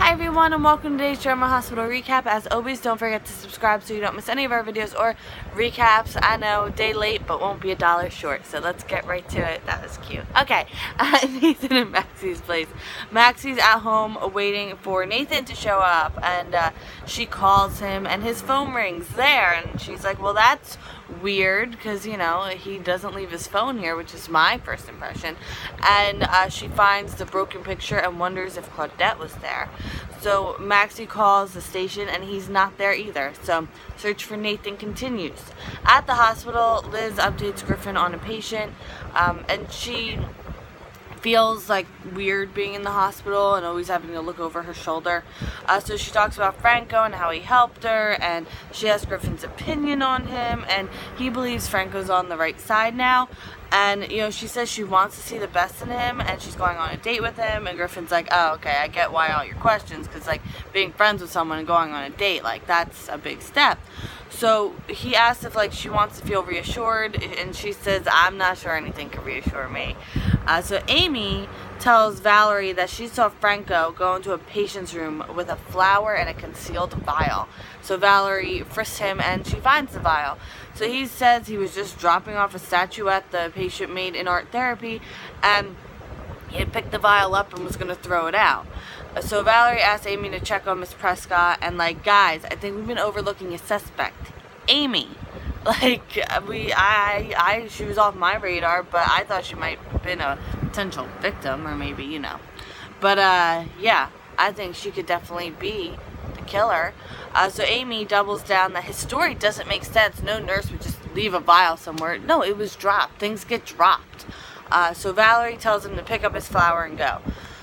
Hi everyone and welcome to today's General Hospital recap. As always, don't forget to subscribe so you don't miss any of our videos or recaps. I know, day late, but won't be $1 short. So let's get right to it. That was cute. Okay, Nathan and Maxie's place. Maxie's at home waiting for Nathan to show up, and she calls him and his phone rings there, and she's like, well, that's weird because, you know, he doesn't leave his phone here, which is my first impression. And she finds the broken picture and wonders if Claudette was there. So Maxie calls the station and he's not there either. So search for Nathan continues. At the hospital, Liz updates Griffin on a patient, and she feels like weird being in the hospital and always having to look over her shoulder. So she talks about Franco and how he helped her, and she asks Griffin's opinion on him, and he believes Franco's on the right side now. And, you know, she says she wants to see the best in him, and she's going on a date with him, and Griffin's like, oh, okay, I get why all your questions, because, like, being friends with someone and going on a date, like, that's a big step. So he asks if, like, she wants to feel reassured, and she says, I'm not sure anything can reassure me. So Amy tells Valerie that she saw Franco go into a patient's room with a flower and a concealed vial. So Valerie frisks him and she finds the vial. So he says he was just dropping off a statuette the patient made in art therapy, and he had picked the vial up and was going to throw it out. So Valerie asks Amy to check on Miss Prescott, and, like, guys, I think we've been overlooking a suspect. Amy. Like, she was off my radar, but I thought she might have been a potential victim, or maybe, you know. But, yeah, I think she could definitely be the killer. So Amy doubles down that his story doesn't make sense. No nurse would just leave a vial somewhere. No, it was dropped. Things get dropped. So Valerie tells him to pick up his flower and go.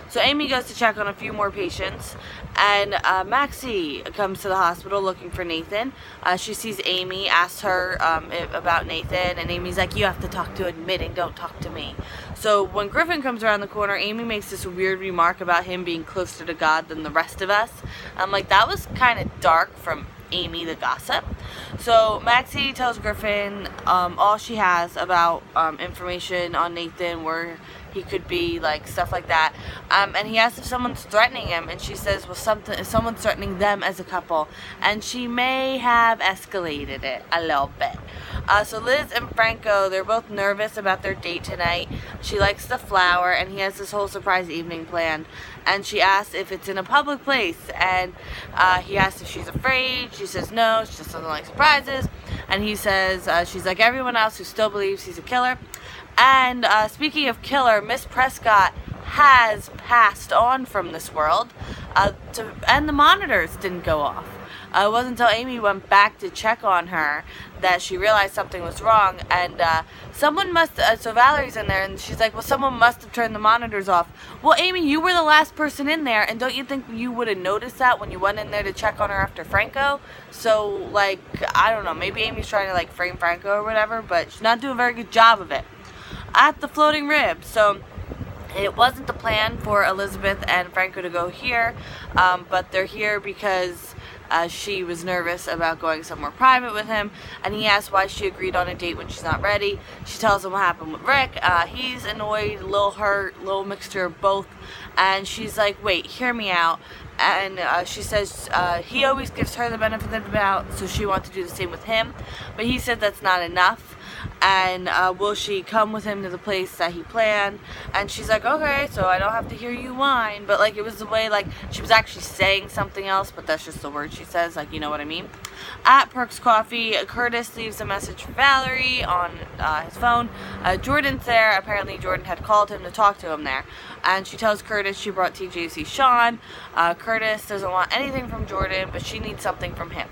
So Amy goes to check on a few more patients, and Maxie comes to the hospital looking for Nathan. She sees Amy, asks her about Nathan, and Amy's like, you have to talk to admitting, don't talk to me. So when Griffin comes around the corner, Amy makes this weird remark about him being closer to God than the rest of us. I'm like, that was kind of dark from Amy the gossip. So Maxie tells Griffin all she has about information on Nathan, where he could be, like, stuff like that, and he asks if someone's threatening him, and she says, well, someone's threatening them as a couple, and she may have escalated it a little bit. So Liz and Franco, they're both nervous about their date tonight. She likes the flower, and he has this whole surprise evening planned, and she asks if it's in a public place, and he asks if she's afraid. She says no, she just doesn't like surprises, and he says she's like everyone else who still believes he's a killer. And speaking of killer, Miss Prescott has passed on from this world, and the monitors didn't go off. It wasn't until Amy went back to check on her that she realized something was wrong, and someone must, so Valerie's in there, and she's like, well, someone must have turned the monitors off. Well, Amy, you were the last person in there, and don't you think you would have noticed that when you went in there to check on her after Franco? So, like, I don't know, maybe Amy's trying to, like, frame Franco or whatever, but she's not doing a very good job of it. At the floating rib, so it wasn't the plan for Elizabeth and Franco to go here, but they're here because she was nervous about going somewhere private with him, and he asked why she agreed on a date when she's not ready. She tells him what happened with Rick. He's annoyed, a little hurt, a little mixture of both, and she's like, wait, hear me out. And she says he always gives her the benefit of the doubt, so she wants to do the same with him, but he said that's not enough. And will she come with him to the place that he planned? And she's like, okay, so I don't have to hear you whine. But, like, it was the way, like, she was actually saying something else, but that's just the word she says, like, you know what I mean? At Perks Coffee, Curtis leaves a message for Valerie on his phone. Jordan's there. Apparently Jordan had called him to talk to him there. And she tells Curtis she brought TJ to see Sean. Curtis doesn't want anything from Jordan, but she needs something from him.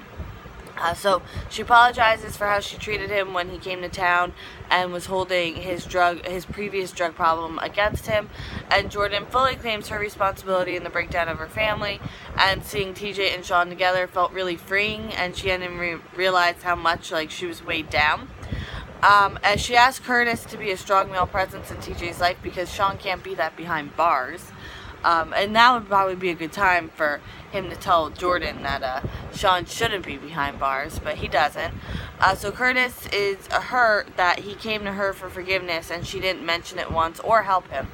So she apologizes for how she treated him when he came to town and was holding his previous drug problem against him. And Jordan fully claims her responsibility in the breakdown of her family. And seeing TJ and Sean together felt really freeing, and she hadn't realized how much, like, she was weighed down. As she asked Curtis to be a strong male presence in TJ's life because Sean can't be that behind bars. And now would probably be a good time for him to tell Jordan that Sean shouldn't be behind bars, but he doesn't. So Curtis is hurt that he came to her for forgiveness and she didn't mention it once or help him.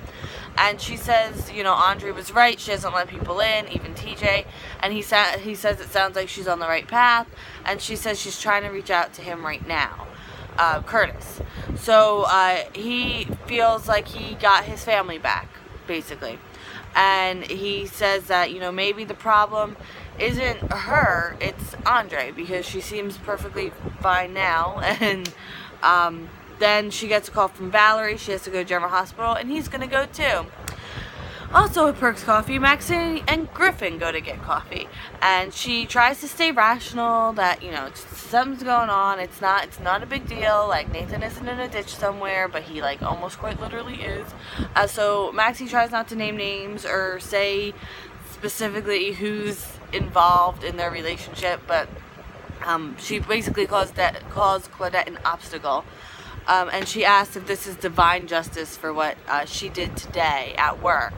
And she says, you know, Andre was right, she doesn't let people in, even TJ. And he says it sounds like she's on the right path. And she says she's trying to reach out to him right now, Curtis. So he feels like he got his family back, basically. And he says that, you know, maybe the problem isn't her, it's Andre, because she seems perfectly fine now. And then she gets a call from Valerie. She has to go to General Hospital, and he's going to go too. Also at Perks Coffee, Maxie and Griffin go to get coffee. And she tries to stay rational that, you know, something's going on. It's not a big deal. Like, Nathan isn't in a ditch somewhere, but he, like, almost quite literally is. So Maxie tries not to name names or say specifically who's involved in their relationship, but she basically calls Claudette an obstacle. And she asks if this is divine justice for what she did today at work.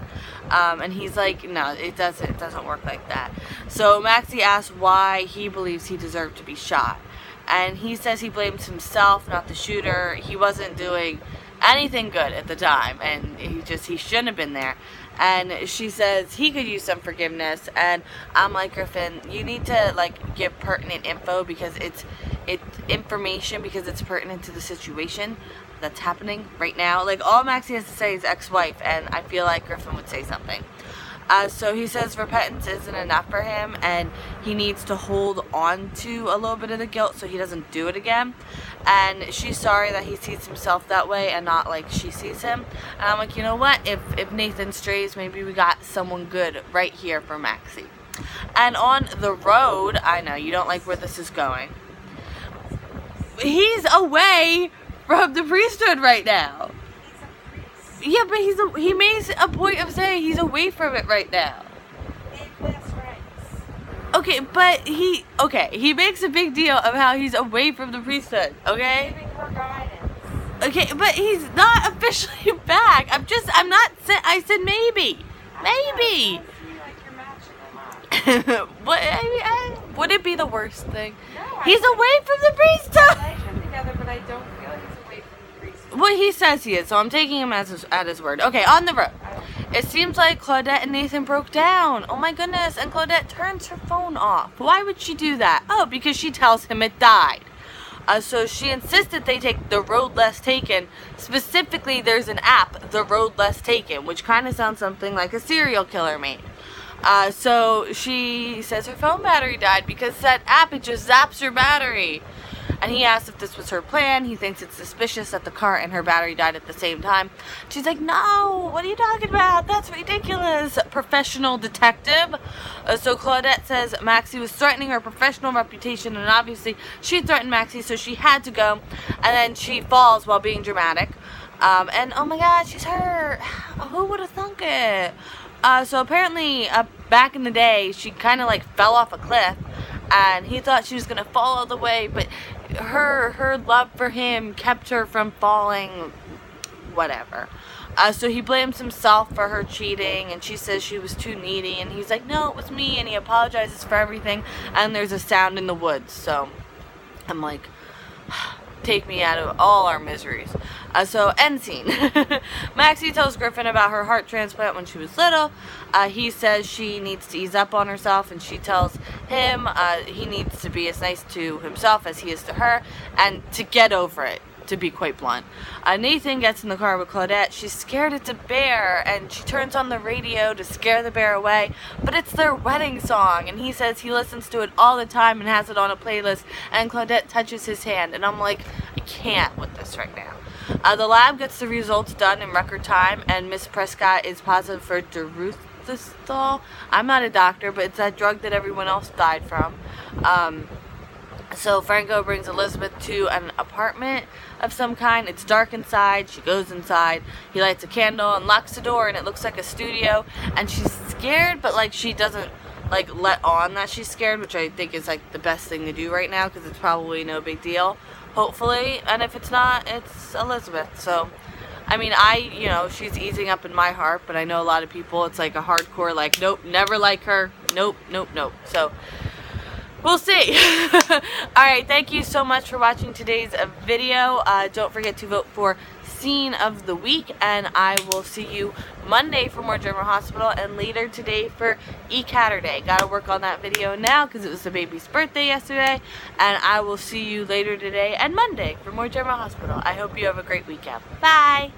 And he's like, no, it doesn't work like that. So Maxie asks why he believes he deserved to be shot. And he says he blames himself, not the shooter. He wasn't doing anything good at the time, and he shouldn't have been there. And she says he could use some forgiveness. And I'm like, Griffin, you need to, like, give pertinent info, because it's information, because it's pertinent to the situation that's happening right now. Like, all Maxie has to say is ex-wife, and I feel like Griffin would say something. So he says repentance isn't enough for him, and he needs to hold on to a little bit of the guilt so he doesn't do it again. And she's sorry that he sees himself that way and not like she sees him. And I'm like, you know what? If Nathan strays, maybe we got someone good right here for Maxie. And on the road, I know you don't like where this is going. He's away from the priesthood right now. Yeah, but he makes a point of saying he's away from it right now. Okay, but he makes a big deal of how he's away from the priesthood, okay? Okay, but he's not officially back. I said maybe. Maybe. Would it be the worst thing? He's away from the priesthood. Together, but I don't feel like he's away from the priesthood. Well, he says he is, so I'm taking him at his word. Okay, on the road. It seems like Claudette and Nathan broke down. Oh my goodness, and Claudette turns her phone off. Why would she do that? Oh, because she tells him it died. So she insisted they take the road less taken. Specifically, there's an app, the road less taken, which kind of sounds something like a serial killer made. So she says her phone battery died because that app, it just zaps her battery. And he asks if this was her plan. He thinks it's suspicious that the car and her battery died at the same time. She's like, no, what are you talking about? That's ridiculous. Professional detective. So Claudette says Maxie was threatening her professional reputation, and obviously she threatened Maxie, so she had to go. And then she falls while being dramatic. And oh my god, she's hurt. Who would have thunk it? So apparently back in the day, she kind of like fell off a cliff. And he thought she was going to fall all the way, but her love for him kept her from falling, whatever. So he blames himself for her cheating, and she says she was too needy, and he's like, no, it was me, and he apologizes for everything, and there's a sound in the woods. So I'm like, take me out of all our miseries. So end scene. Maxie tells Griffin about her heart transplant when she was little. He says she needs to ease up on herself, and she tells him he needs to be as nice to himself as he is to her, and to get over it, to be quite blunt. Nathan gets in the car with Claudette. She's scared it's a bear, and she turns on the radio to scare the bear away, but it's their wedding song, and he says he listens to it all the time and has it on a playlist, and Claudette touches his hand, and I'm like, I can't with this right now. The lab gets the results done in record time, and Miss Prescott is positive for Daruthisol. I'm not a doctor, but it's that drug that everyone else died from. So Franco brings Elizabeth to an apartment of some kind. It's dark inside. She goes inside. He lights a candle and locks the door, and it looks like a studio. And she's scared, but like she doesn't like let on that she's scared, which I think is like the best thing to do right now, because it's probably no big deal, hopefully. And if it's not, it's Elizabeth. So I mean, you know, she's easing up in my heart, but I know a lot of people, it's like a hardcore, like, nope, never like her, nope, nope, nope. So, we'll see. Alright, thank you so much for watching today's video. Don't forget to vote for Scene of the Week, and I will see you Monday for more German Hospital, and later today for Caturday. Gotta work on that video now because it was the baby's birthday yesterday, and I will see you later today and Monday for more German Hospital. I hope you have a great weekend. Bye!